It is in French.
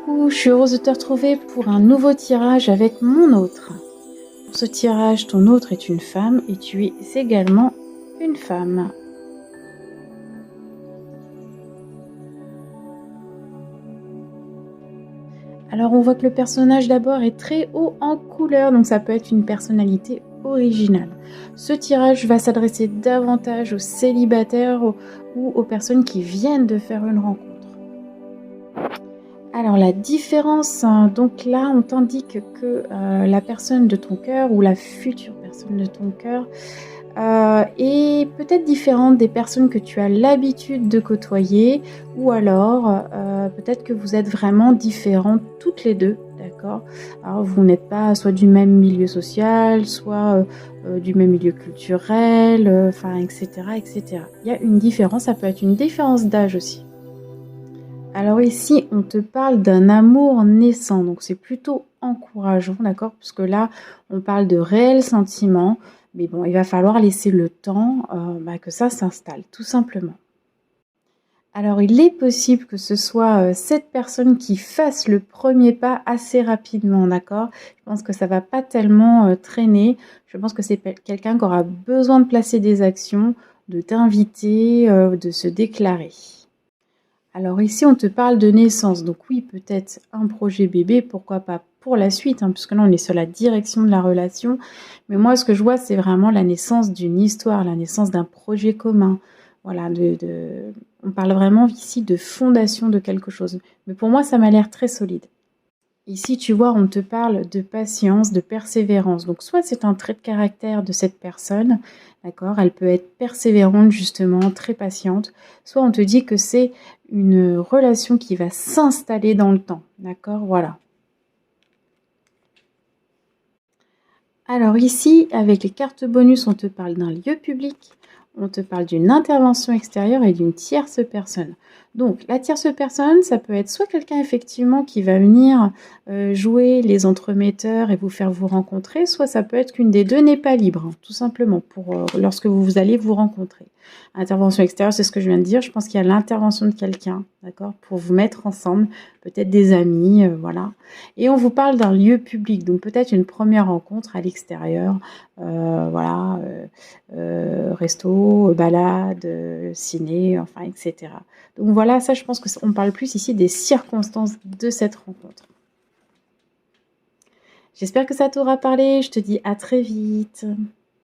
Coucou, je suis heureuse de te retrouver pour un nouveau tirage avec mon autre. Pour ce tirage, ton autre est une femme et tu es également une femme. Alors on voit que le personnage d'abord est très haut en couleur, donc ça peut être une personnalité originale. Ce tirage va s'adresser davantage aux célibataires ou aux personnes qui viennent de faire une rencontre. Alors la différence, donc là on t'indique que la personne de ton cœur ou la future personne de ton cœur est peut-être différente des personnes que tu as l'habitude de côtoyer, ou alors peut-être que vous êtes vraiment différentes toutes les deux, d'accord? Alors vous n'êtes pas soit du même milieu social, soit du même milieu culturel, enfin etc., etc. Il y a une différence, ça peut être une différence d'âge aussi. Alors ici, on te parle d'un amour naissant, donc c'est plutôt encourageant, d'accord? Parce que là, on parle de réels sentiments, mais bon, il va falloir laisser le temps que ça s'installe, tout simplement. Alors il est possible que ce soit cette personne qui fasse le premier pas assez rapidement, d'accord? Je pense que ça va pas tellement traîner. Je pense que c'est quelqu'un qui aura besoin de placer des actions, de t'inviter, de se déclarer. Alors ici, on te parle de naissance, donc oui, peut-être un projet bébé, pourquoi pas pour la suite, puisque là, on est sur la direction de la relation. Mais moi, ce que je vois, c'est vraiment la naissance d'une histoire, la naissance d'un projet commun. Voilà, on parle vraiment ici de fondation de quelque chose. Mais pour moi, ça m'a l'air très solide. Ici, tu vois, on te parle de patience, de persévérance. Donc, soit c'est un trait de caractère de cette personne, d'accord? Elle peut être persévérante, justement, très patiente. Soit on te dit que c'est une relation qui va s'installer dans le temps, d'accord? Voilà. Alors ici, avec les cartes bonus, on te parle d'un lieu public, on te parle d'une intervention extérieure et d'une tierce personne. Donc la tierce personne, ça peut être soit quelqu'un effectivement qui va venir jouer les entremetteurs et vous faire vous rencontrer, soit ça peut être qu'une des deux n'est pas libre, tout simplement, pour lorsque vous allez vous rencontrer. Intervention extérieure, c'est ce que je viens de dire. Je pense qu'il y a l'intervention de quelqu'un, d'accord, pour vous mettre ensemble, peut-être des amis, voilà. Et on vous parle d'un lieu public, donc peut-être une première rencontre à l'extérieur, voilà, resto, balade, ciné, enfin, etc. Donc voilà, ça, je pense qu'on parle plus ici des circonstances de cette rencontre. J'espère que ça t'aura parlé. Je te dis à très vite.